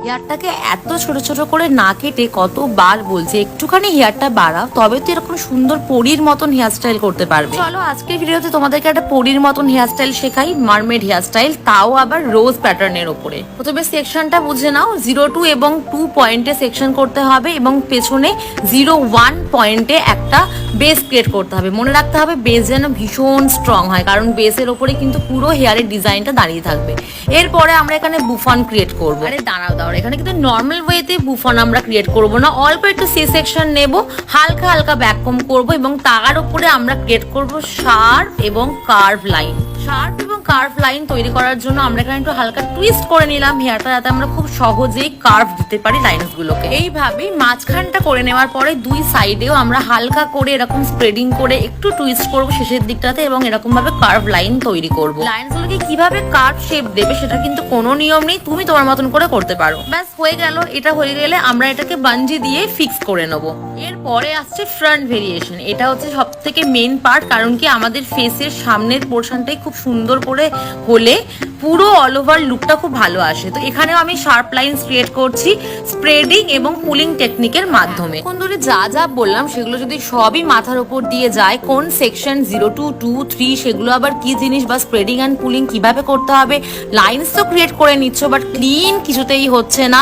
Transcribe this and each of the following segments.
হেয়ারটাকে এত ছোট ছোট করে না কেটে কতবার বলছে একটুখানি হেয়ারটা বাড়াও, তবে তো এরকম সুন্দর পরীর মতন হেয়ারস্টাইল করতে পারবে। চলো আজকের ভিডিওতে তোমাদেরকে একটা পরীর মতন হেয়ারস্টাইল শেখাই, মারমেড হেয়ারস্টাইল, তাও আবার রোজ প্যাটার্নের ওপরে। প্রথমে সেকশনটা বুঝে নাও। 0, 2 এবং 2 পয়েন্টে সেকশন করতে হবে এবং পেছনে 0, 1 পয়েন্টে একটা বেস ক্রিয়েট করতে হবে। মনে রাখতে হবে বেস যেন ভীষণ স্ট্রং হয়, কারণ বেসের ওপরে কিন্তু পুরো হেয়ারের ডিজাইনটা দাঁড়িয়ে থাকবে। এরপরে আমরা এখানে বুফন ক্রিয়েট করবো। আরে দাঁড়াও, এখানে কিন্তু নর্মাল ওয়েতে বুফন আমরা ক্রিয়েট করবো না, অল্প একটু সি সেকশন নেব, হালকা হালকা ব্যাককম করব এবং তার উপরে আমরা ক্রিয়েট করব শার্প এবং কার্ভ লাইন। শার্প এবং কার্ভ লাইন তৈরি করার জন্য আমরা এখানে একটু হালকা টুইস্ট করে নিলাম হেয়ারটা, যাতে আমরা খুব সহজেই কার্ভ দিতে পারি লাইনস গুলোকে। এইভাবে মাঝখানটা করে নেওয়ার পরে দুই সাইডেও আমরা হালকা করে এরকম স্প্রেডিং করে একটু টুইস্ট করব শেষের দিকটাতে এবং এরকম ভাবে কার্ভ লাইন তৈরি করব। লাইনস গুলোকে কিভাবে কার্ভ শেপ দেবে সেটা কিন্তু কোনো নিয়ম নেই, তুমি তোমার মতন করে করতে পারো। ব্যাস হয়ে গেল। এটা হয়ে গেলে আমরা এটাকে বাঞ্জি দিয়ে ফিক্স করে নেবো। এরপরে আসছে ফ্রন্ট ভেরিয়েশন। এটা হচ্ছে সব থেকে মেন পার্ট, কারণ কি আমাদের ফেসের সামনের পোর্শনটাই খুব সুন্দর করে হলে পুরো অল ওভার লুকটা খুব ভালো আসে। তো এখানেও আমি শার্প লাইনস ক্রিয়েট করছি স্প্রেডিং এবং পুলিং টেকনিকের মাধ্যমে। কোন ধরে যা যা বললাম সেগুলো যদি সবই মাথার উপর দিয়ে যায়, কোন সেকশন 0, 2, 2, 3 সেগুলো আবার কি জিনিস, বা স্প্রেডিং অ্যান্ড পুলিং কিভাবে করতে হবে, লাইনস তো ক্রিয়েট করে নিচ্ছ বাট ক্লিন কিছুতেই হচ্ছে না,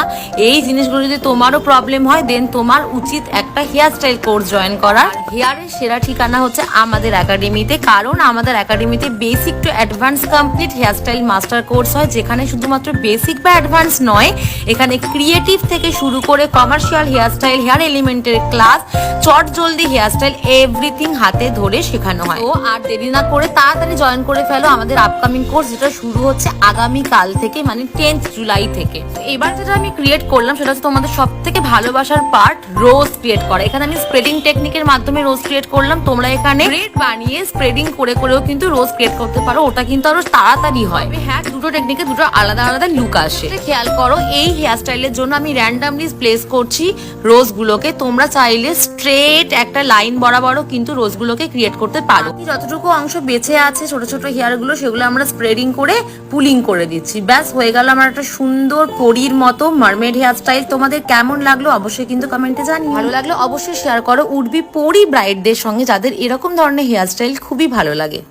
এই জিনিসগুলো যদি তোমারও প্রবলেম হয় দেন তোমার উচিত একটা হেয়ার স্টাইল কোর্স জয়েন করার। হেয়ারের সেরা ঠিকানা হচ্ছে আমাদের একাডেমিতে, কারণ আমাদের একাডেমিতে basic to advance complete hair style master course হয়, যেখানে শুধুমাত্র বেসিক বা অ্যাডভান্স নয়, এখানে ক্রিয়েটিভ থেকে শুরু করে কমার্শিয়াল হেয়ার স্টাইল, হেয়ার এলিমেন্টের ক্লাস, চট জলদি হেয়ার স্টাইল, এভরিথিং হাতে ধরে শেখানো হয়। তো আর দেরি না করে তাড়াতাড়ি জয়েন করে ফেলো আমাদের আপকামিং কোর্স, যেটা শুরু হচ্ছে আগামী কাল থেকে, মানে 10th জুলাই থেকে। এবার যেটা আমি ক্রিয়েট করলাম সেটা হচ্ছে তোমাদের সব থেকে ভালোবাসার পার্ট, রোজ ক্রিয়েট করা। এখানে আমি স্প্রেডিং টেকনিকের মাধ্যমে রোজ ক্রিয়েট করলাম। তোমরা এখানে ব্রেড বানিয়ে স্প্রেডিং করে করেও কিন্তু রোজ ক্রিয়েট করতে পারো, ওটা কিন্তু আরো তাড়াতাড়ি হয়। হ্যাঁ, দুটো টেকনিকে দুটো আলাদা আলাদা লুক আসে। খেয়াল করো, এই হেয়ার স্টাইলের জন্য আমি র্যান্ডামলি প্লেস করছি রোজ গুলোকে। তোমরা চাইলে স্ট্রেট একটা লাইন বরাবরও কিন্তু রোজ গুলোকে ক্রিয়েট করতে পারো। যতটুকু অংশ বেঁচে আছে ছোট ছোট হেয়ার গুলো, সেগুলো আমরা স্প্রেডিং করে পুলিং করে দিচ্ছি। ব্যাস হয়ে গেল আমার একটা সুন্দর পরীর মতো মারমেড হেয়ার স্টাইল। তোমাদের কেমন লাগলো অবশ্যই কিন্তু কমেন্টে জানিও। ভালো লাগলো অবশ্যই শেয়ার করো উড বি পরি ব্রাইডদের সঙ্গে, যাদের এরকম ধরনের হেয়ার স্টাইল খুবই ভালো লাগে।